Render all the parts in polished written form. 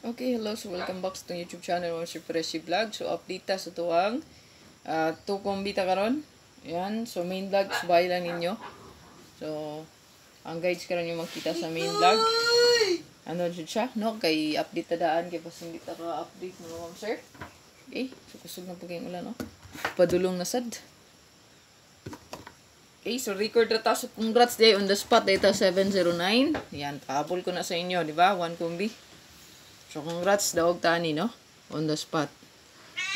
Okay, hello. So, welcome back sa YouTube channel mo si Preshi Vlog. So, update ta sa tuwang tukombi ta karon. Yan. So, main vlog, subay lang ninyo. So, ang guides karon yung makita sa main vlog. Ano dyan siya? No? Kay update ta daan. Kaya pas hindi ta ka-update mga ma'am sir. Okay. So, kusog na pagkain ulan, no? Padulong na sad. Okay, so record na ta. So, congrats day on the spot. Data 709. Yan. Pahabol ko na sa inyo, di ba? One kombi. So, congrats, daog tani, no? On the spot.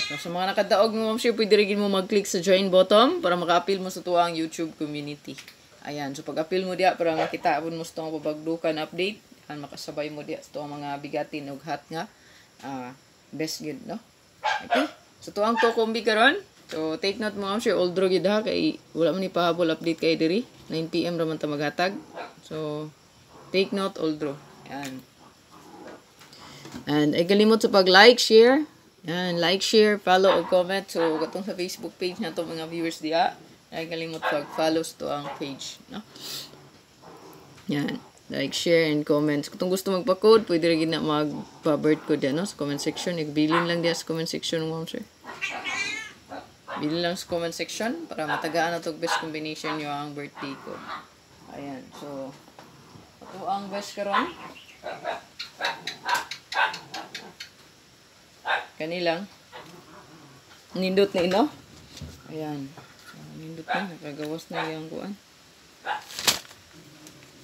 So, sa mga nakadaog mo, ma'am sure, pwede rin mo mag-click sa join button para maka-appeal mo sa tuwang YouTube community. Ayan. So, pag-appeal mo diya, para makita mo sa tuwang pabagdukan update, ayan, makasabay mo diya sa tuwang mga bigatin o hat nga. Best good, no? Okay? So, tuwang to kombi karon. So, take note mo, ma'am sure, all draw gid ha, kay wala man ni pahabol update kay diri. 9 PM raman ta maghatag. So, take note, all draw. Ayan. And ay kalimot sa pag-like, share. Yan, like, share, follow, o comment. So, katong sa Facebook page na to mga viewers diya. Ay kalimot pag-follow to ang page. No? Yan, like, share, and comment. Kung gusto magpa-code, pwede rin na magpa-birth code yan, no? Sa comment section. Bilin lang diya sa comment section, ma'am sir. Bilin lang sa comment section para matagaan na to best combination nyo ang birthday ko. Ayan, so, ito ang best karon. Kanilang nindot na ino. Ayan. So, nindot na. Nakagawas na yung kuan.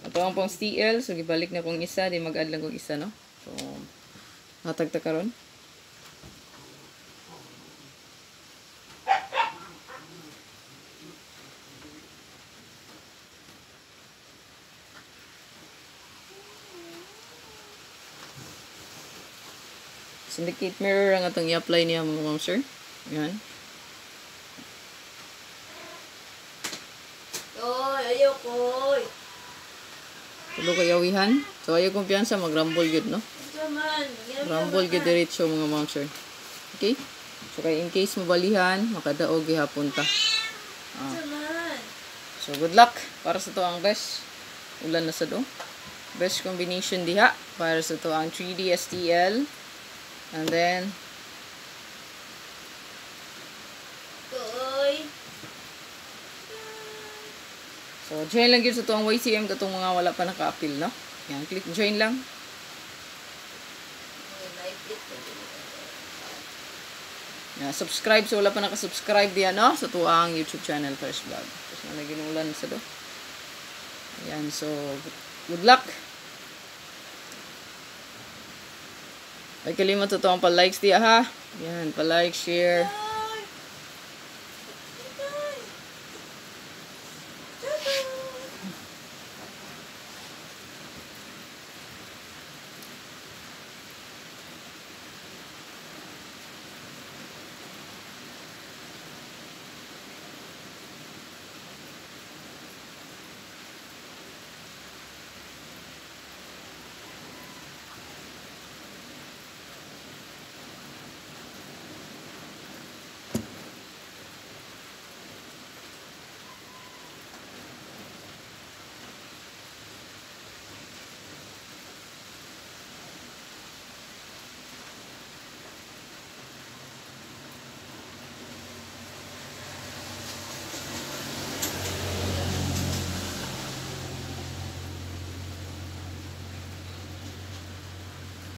Ito ang pang STL. So, gibalik na kong isa. Di mag-add lang kong isa, no? So, natagta karon. Syndicate mirror ang atong i-apply niya mga ma'am sir. Yan. Oy, ayoko. Tulo kayo awihan. So, ayaw kumpiyansa, mag-rumble good, no? Rumble good diretso mga ma'am sir. Okay? So, kaya in case mabalihan, makadaog gihapon ta. So, good luck para sa to ang best. Ulan na sa do. Best combination diha para sa to ang 3D STL. And then, so, join lang yun sa tuwang YCM katong mga wala pa naka-appeal, no? Yan, click join lang. Yan, subscribe. So, wala pa naka-subscribe diyan, no? Sa tuwang YouTube channel, First Vlog. Tapos na ginulan sa do. Yan, so, good luck. Ay kalimot ito ang pa-likes diya ha. Yan, pa-like, share.